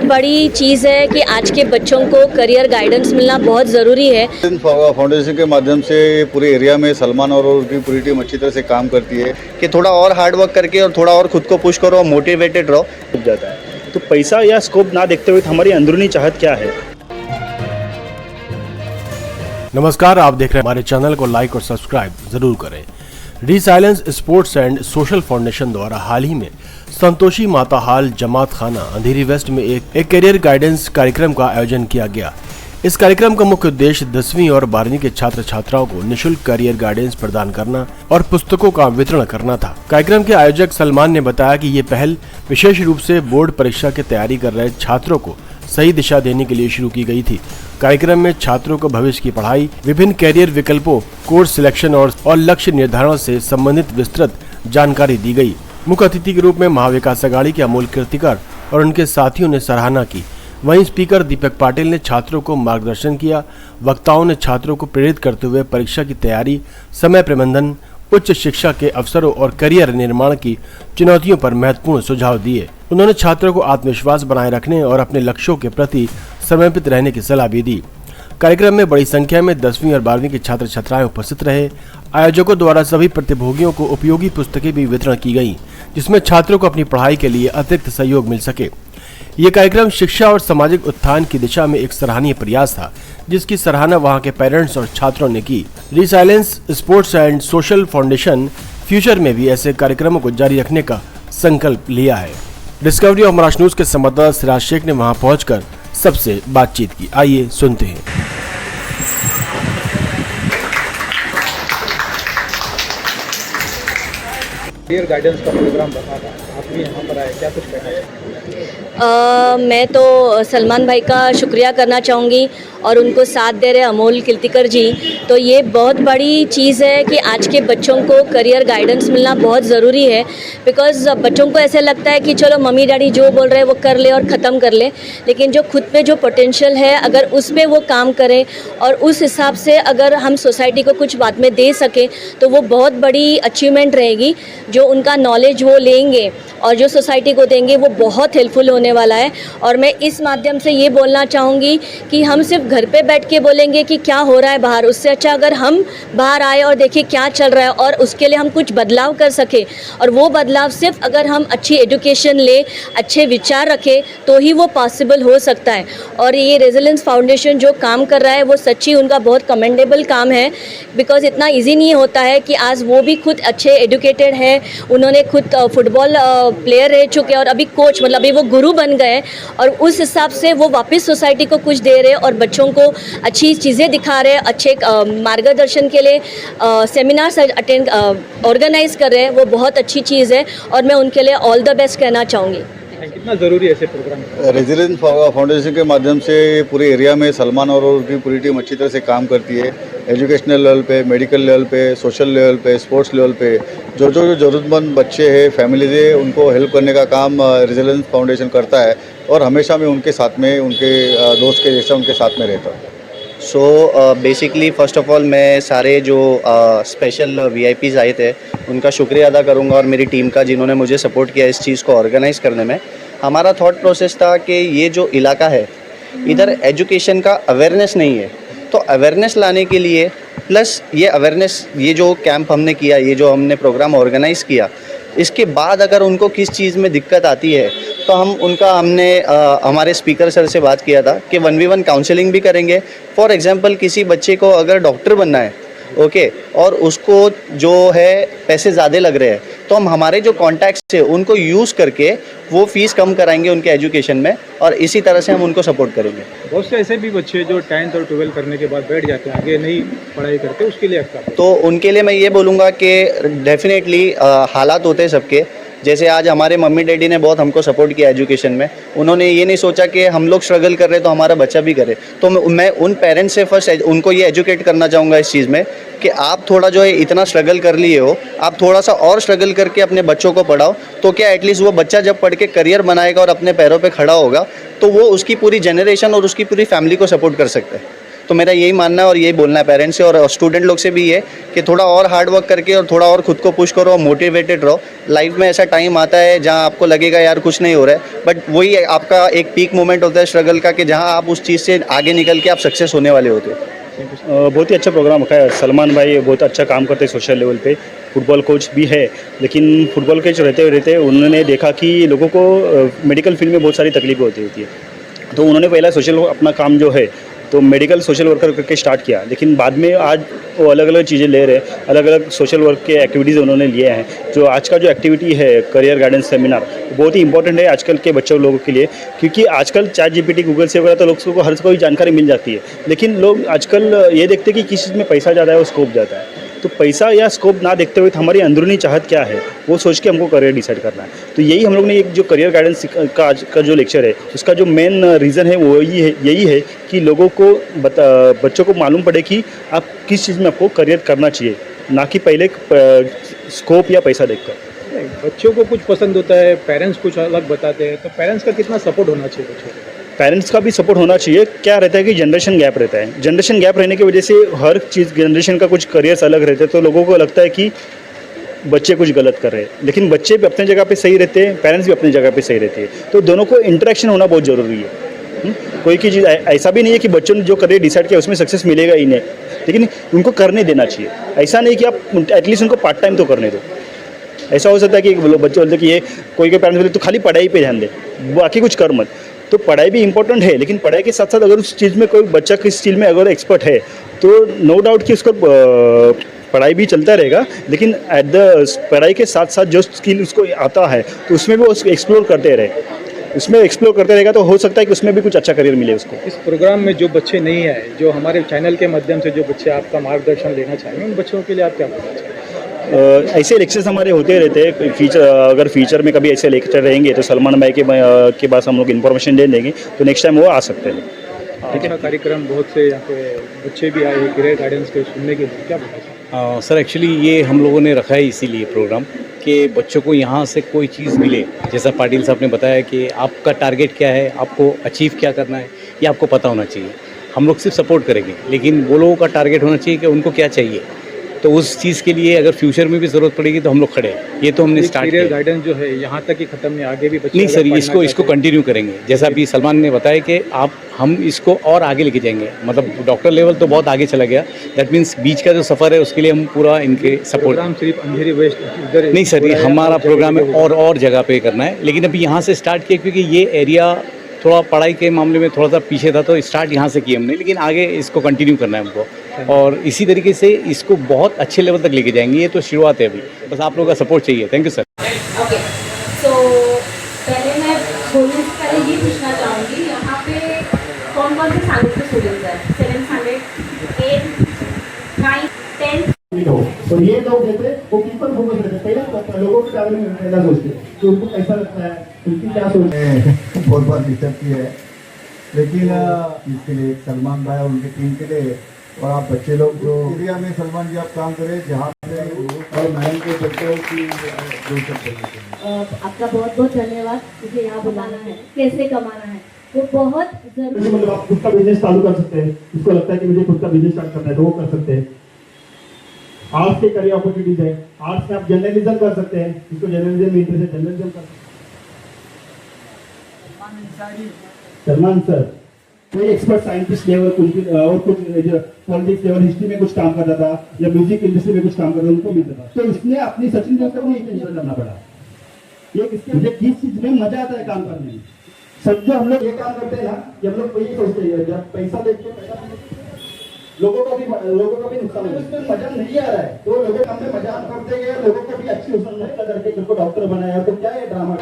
बड़ी चीज़ है कि आज के बच्चों को करियर गाइडेंस मिलना बहुत ज़रूरी है। फाउंडेशन के माध्यम से पूरे एरिया में सलमान और उसकी पूरी टीम अच्छी तरह से काम करती है कि थोड़ा और हार्ड वर्क करके और थोड़ा और खुद को पुश करो, मोटिवेटेड रहो, हो जाता है। तो पैसा या स्कोप ना देखते हुए हमारी अंदरूनी चाहत क्या है। नमस्कार, आप देख रहे हैं हमारे चैनल को लाइक और सब्सक्राइब जरूर करें। Resilience sports and social foundation द्वारा हाल ही में संतोषी माता हाल जमात खाना अंधेरी वेस्ट में एक करियर गाइडेंस कार्यक्रम का आयोजन किया गया। इस कार्यक्रम का मुख्य उद्देश्य 10वीं और 12वीं के छात्र छात्राओं को निःशुल्क करियर गाइडेंस प्रदान करना और पुस्तकों का वितरण करना था। कार्यक्रम के आयोजक सलमान ने बताया कि ये पहल विशेष रूप से बोर्ड परीक्षा की तैयारी कर रहे छात्रों को सही दिशा देने के लिए शुरू की गई थी। कार्यक्रम में छात्रों को भविष्य की पढ़ाई, विभिन्न कैरियर विकल्पों, कोर्स सिलेक्शन और लक्ष्य निर्धारण से संबंधित विस्तृत जानकारी दी गई। मुख्य अतिथि के रूप में महाविकास अघाड़ी के अमोल कीर्तिकर और उनके साथियों ने सराहना की। वहीं स्पीकर दीपक पाटिल ने छात्रों को मार्गदर्शन किया। वक्ताओं ने छात्रों को प्रेरित करते हुए परीक्षा की तैयारी, समय प्रबंधन, उच्च शिक्षा के अवसरों और करियर निर्माण की चुनौतियों पर महत्वपूर्ण सुझाव दिए। उन्होंने छात्रों को आत्मविश्वास बनाए रखने और अपने लक्ष्यों के प्रति समर्पित रहने की सलाह भी दी। कार्यक्रम में बड़ी संख्या में 10वीं और 12वीं के छात्र छात्राएं उपस्थित रहे। आयोजकों द्वारा सभी प्रतिभागियों को उपयोगी पुस्तकें भी वितरण की गयी, जिसमें छात्रों को अपनी पढ़ाई के लिए अतिरिक्त सहयोग मिल सके। ये कार्यक्रम शिक्षा और सामाजिक उत्थान की दिशा में एक सराहनीय प्रयास था, जिसकी सराहना वहां के पेरेंट्स और छात्रों ने की। Resilience sports and social foundation future में भी ऐसे कार्यक्रमों को जारी रखने का संकल्प लिया है। डिस्कवरी और महाराष्ट्र न्यूज के संवाददाता सिराज शेख ने वहां पहुंचकर सबसे बातचीत की। आइए सुनते हैं। करियर गाइडेंस का प्रोग्राम बता था, आप भी यहाँ पर आए, क्या कुछ कहना है? मैं तो सलमान भाई का शुक्रिया करना चाहूँगी और उनको साथ दे रहे अमोल कीर्तिकर जी। तो ये बहुत बड़ी चीज़ है कि आज के बच्चों को करियर गाइडेंस मिलना बहुत ज़रूरी है। बिकॉज़ बच्चों को ऐसे लगता है कि चलो मम्मी डैडी जो बोल रहे हैं वो कर ले और ख़त्म कर ले, लेकिन जो खुद पे जो पोटेंशियल है अगर उस पे वो काम करें और उस हिसाब से अगर हम सोसाइटी को कुछ बाद में दे सकें तो वो बहुत बड़ी अचीवमेंट रहेगी। जो उनका नॉलेज वो लेंगे और जो सोसाइटी को देंगे वो बहुत हेल्पफुल होने वाला है। और मैं इस माध्यम से ये बोलना चाहूँगी कि हम सिर्फ घर पे बैठ के बोलेंगे कि क्या हो रहा है बाहर, उससे अच्छा अगर हम बाहर आए और देखें क्या चल रहा है और उसके लिए हम कुछ बदलाव कर सके। और वो बदलाव सिर्फ अगर हम अच्छी एजुकेशन ले, अच्छे विचार रखें तो ही वो पॉसिबल हो सकता है। और ये रेजिलेंस फाउंडेशन जो काम कर रहा है वो सच्ची उनका बहुत कमेंडेबल काम है। बिकॉज इतना ईजी नहीं होता है कि आज वो भी खुद अच्छे एजुकेटेड है, उन्होंने खुद फुटबॉल प्लेयर रह चुके हैं और अभी कोच मतलब अभी वो गुरु बन गए और उस हिसाब से वो वापस सोसाइटी को कुछ दे रहे और बच्चों को अच्छी चीज़ें दिखा रहे, अच्छे मार्गदर्शन के लिए सेमिनार्स अटेंड ऑर्गेनाइज कर रहे हैं। वो बहुत अच्छी चीज़ है और मैं उनके लिए ऑल द बेस्ट कहना चाहूँगी। कितना ज़रूरी है ऐसे प्रोग्राम? रेजिलेंस फाउंडेशन के माध्यम से पूरे एरिया में सलमान और उसकी पूरी टीम अच्छी तरह से काम करती है। एजुकेशनल लेवल पे, मेडिकल लेवल पे, सोशल लेवल पे, स्पोर्ट्स लेवल पे जो ज़रूरतमंद बच्चे हैं, फैमिलीज है, उनको हेल्प करने का काम रेजिलेंस फाउंडेशन करता है और हमेशा मैं उनके साथ में, उनके दोस्त के जैसा उनके साथ में रहता हूँ। So basically first of all मैं सारे जो स्पेशल VIPs आए थे उनका शुक्रिया अदा करूंगा और मेरी टीम का, जिन्होंने मुझे सपोर्ट किया इस चीज़ को ऑर्गेनाइज़ करने में। हमारा थॉट प्रोसेस था कि ये जो इलाका है इधर एजुकेशन का अवेयरनेस नहीं है, तो अवेयरनेस लाने के लिए प्लस ये अवेयरनेस, ये जो कैंप हमने किया, ये जो हमने प्रोग्राम ऑर्गेनाइज़ किया, इसके बाद अगर उनको किस चीज़ में दिक्कत आती है तो हमने हमारे स्पीकर सर से बात किया था कि 1v1 काउंसलिंग भी करेंगे। फॉर एग्जांपल किसी बच्चे को अगर डॉक्टर बनना है, ओके, और उसको जो है पैसे ज़्यादा लग रहे हैं, तो हम हमारे जो कॉन्टैक्ट्स है उनको यूज़ करके वो फ़ीस कम कराएंगे उनके एजुकेशन में और इसी तरह से हम उनको सपोर्ट करेंगे। बहुत से ऐसे भी बच्चे जो 10th और 12 करने के बाद बैठ जाते हैं, आगे नहीं पढ़ाई करते, उसके लिए आपका? तो उनके लिए मैं ये बोलूँगा कि डेफिनेटली हालात होते हैं सबके। जैसे आज हमारे मम्मी डैडी ने बहुत हमको सपोर्ट किया एजुकेशन में। उन्होंने ये नहीं सोचा कि हम लोग स्ट्रगल कर रहे तो हमारा बच्चा भी करे। तो मैं उन पेरेंट्स से फर्स्ट उनको ये एजुकेट करना चाहूँगा इस चीज़ में कि आप थोड़ा जो है इतना स्ट्रगल कर लिए हो, आप थोड़ा सा और स्ट्रगल करके अपने बच्चों को पढ़ाओ, तो क्या एटलीस्ट वो बच्चा जब पढ़ के करियर बनाएगा और अपने पैरों पे खड़ा होगा तो वो उसकी पूरी जनरेशन और उसकी पूरी फैमिली को सपोर्ट कर सकता है। तो मेरा यही मानना है और यही बोलना है पेरेंट्स से और स्टूडेंट लोग से भी ये कि थोड़ा और हार्ड वर्क करके और थोड़ा और खुद को पुश करो और मोटिवेटेड रहो। लाइफ में ऐसा टाइम आता है जहाँ आपको लगेगा यार कुछ नहीं हो रहा है, बट वही आपका एक पीक मोमेंट होता है स्ट्रगल का कि जहाँ आप उस चीज़ से आगे निकल के आप सक्सेस होने वाले होते हो। बहुत ही अच्छा प्रोग्राम रखा है। सलमान भाई बहुत अच्छा काम करते हैं सोशल लेवल पे, फुटबॉल कोच भी है, लेकिन फुटबॉल कोच रहते उन्होंने देखा कि लोगों को मेडिकल फील्ड में बहुत सारी तकलीफें होती है, तो उन्होंने पहला सोशल अपना काम जो है तो मेडिकल सोशल वर्कर करके स्टार्ट किया, लेकिन बाद में आज वो अलग अलग चीज़ें ले रहे हैं, अलग अलग सोशल वर्क के एक्टिविटीज़ उन्होंने लिए हैं। जो आज का जो एक्टिविटी है करियर गाइडेंस सेमिनार बहुत ही इंपॉर्टेंट है आजकल के बच्चों लोगों के लिए, क्योंकि आजकल चैट जीपीटी गूगल से वगैरह तो लोगों को हर कोई जानकारी मिल जाती है, लेकिन लोग आजकल ये देखते हैं कि किस चीज़ में पैसा ज़्यादा है और स्कोप ज़्यादा है। तो पैसा या स्कोप ना देखते हुए हमारी अंदरूनी चाहत क्या है वो सोच के हमको करियर डिसाइड करना है। तो यही हम लोग ने एक जो करियर गाइडेंस का आज का जो लेक्चर है उसका जो मेन रीज़न है वो यही है कि लोगों को बच्चों को मालूम पड़े कि आप किस चीज़ में आपको करियर करना चाहिए, ना कि पहले स्कोप या पैसा देखकर। बच्चों को कुछ पसंद होता है, पेरेंट्स कुछ अलग बताते हैं, तो पेरेंट्स का कितना सपोर्ट होना चाहिए बच्चों को? पेरेंट्स का भी सपोर्ट होना चाहिए। क्या रहता है कि जनरेशन गैप रहता है, जनरेशन गैप रहने की वजह से हर चीज़ जनरेशन का कुछ करियर्स अलग रहते हैं, तो लोगों को लगता है कि बच्चे कुछ गलत कर रहे हैं, लेकिन बच्चे भी अपने जगह पे सही रहते हैं, पेरेंट्स भी अपनी जगह पे सही रहते हैं। तो दोनों को इंटरेक्शन होना बहुत ज़रूरी है। कोई की चीज़ ऐसा भी नहीं है कि बच्चों ने जो करियर डिसाइड किया उसमें सक्सेस मिलेगा ही नहीं, लेकिन उनको करने देना चाहिए। ऐसा नहीं कि आप एटलीस्ट उनको पार्ट टाइम तो करने दो। ऐसा हो सकता है कि बच्चे बोलते कि ये कोई के पेरेंट्स बोलते तो खाली पढ़ाई पे ध्यान दे, बाकी कुछ कर मत। तो पढ़ाई भी इंपॉर्टेंट है, लेकिन पढ़ाई के साथ साथ अगर उस चीज़ में कोई बच्चा किस चीज़ में अगर एक्सपर्ट है तो नो डाउट कि उसका पढ़ाई भी चलता रहेगा, लेकिन एट द पढ़ाई के साथ साथ जो स्किल उसको आता है तो उसमें भी वो एक्सप्लोर करते रहेगा तो हो सकता है कि उसमें भी कुछ अच्छा करियर मिले उसको। इस प्रोग्राम में जो बच्चे नहीं आए, जो हमारे चैनल के माध्यम से जो बच्चे आपका मार्गदर्शन लेना चाहेंगे, उन बच्चों के लिए आप क्या बोलना चाहेंगे? ऐसे लेक्चर्स हमारे होते रहते हैं। अगर फ्यूचर में कभी ऐसे लेक्चर रहेंगे तो सलमान भाई के पास हम लोग इन्फॉर्मेशन दे देंगे, तो नेक्स्ट टाइम वो आ सकते हैं। अच्छा कार्यक्रम, बहुत से यहाँ पे बच्चे भी आए हैं करियर गाइडेंस के सुनने के लिए, क्या बोलना चाहेंगे? सर एक्चुअली ये हम लोगों ने रखा है इसीलिए प्रोग्राम कि बच्चों को यहाँ से कोई चीज़ मिले। जैसा पाटिल साहब ने बताया कि आपका टारगेट क्या है, आपको अचीव क्या करना है, ये आपको पता होना चाहिए। हम लोग सिर्फ सपोर्ट करेंगे, लेकिन वो लोगों का टारगेट होना चाहिए कि उनको क्या चाहिए। तो उस चीज़ के लिए अगर फ्यूचर में भी ज़रूरत पड़ेगी तो हम लोग खड़े हैं। ये तो हमने स्टार्ट किया। करियर गाइडेंस जो है यहाँ तक ही खत्म नहीं, आगे भी बच्चे नहीं सर, इसको कंटिन्यू करेंगे। जैसा अभी सलमान ने बताया कि हम इसको और आगे लेके जाएंगे, मतलब डॉक्टर लेवल तो बहुत आगे चला गया, दैट मीन्स बीच का जो सफ़र है उसके लिए हम पूरा इनके सपोर्ट। प्रोग्राम सिर्फ अंधेरी वेस्ट इधर नहीं सर, ये हमारा प्रोग्राम है और जगह पे करना है, लेकिन अभी यहाँ से स्टार्ट किया क्योंकि ये एरिया थोड़ा पढ़ाई के मामले में थोड़ा सा पीछे था, तो स्टार्ट यहाँ से किया हमने, लेकिन आगे इसको कंटिन्यू करना है हमको और इसी तरीके से इसको बहुत अच्छे लेवल तक लेके जाएंगे। ये तो शुरुआत है, अभी बस आप लोगों का सपोर्ट चाहिए। Thank you sir. ओके, तो पहले मैं बोलने से पहले ये पूछना चाहूँगी, यहाँ पे कौन कौन से स्टैंडर्ड के स्टूडेंट्स हैं? 7th standard, 8th, 9th, 10th। और ये लोग जैसे वो किस पर फोकस करते हैं, पहले लोगों के बारे में पहला सोचते हैं कि उनको कैसा लगता है, उनकी क्या सोच है। बहुत बार डिस्टर्ब की है, लेकिन इसके लिए सलमान भाई और उनकी टीम के लिए और आप बच्चे लोग जो एरिया में सलमान जी आप काम करें जहाँ पे और मैडम के बच्चों की जो सब आपका बहुत बहुत धन्यवाद मुझे यहाँ बुलाना है। कैसे कमाना है वो बहुत जरूरी। मतलब आप खुद का बिजनेस चालू कर सकते हैं, उसको लगता है कि मुझे खुद का बिजनेस स्टार्ट करना है तो वो कर सकते हैं। आर्ट्स के करियर अपॉर्चुनिटीज है, आर्ट्स में आप जर्नलिज्म कर सकते हैं, जिसको जर्नलिज्म में इंटरेस्ट है जर्नलिज्म कर सकते हैं। सलमान सर कोई एक्सपर्ट साइंटिस्ट लेवल और कुछ पॉलिटिक्स लेवल हिस्ट्री में कुछ काम करता था या म्यूजिक इंडस्ट्री में कुछ काम करता था, उनको मिलता था, तो इसने अपनी सचिन तेंदुलकर को इंटरेस्ट करना पड़ा। ये मुझे किस चीज में मजा आता है काम करने में। सब जो हम लोग ये काम करते हैं ना, कि हम लोग यही सोचते हैं जब पैसा देखते हैं लोगों का भी नुकसान है, उसमें मजा नहीं आ रहा है, तो लोगों हमने मजाक करते गए, लोगों को भी अच्छी करके जिनको डॉक्टर बनाया, तो क्या है ड्रामा।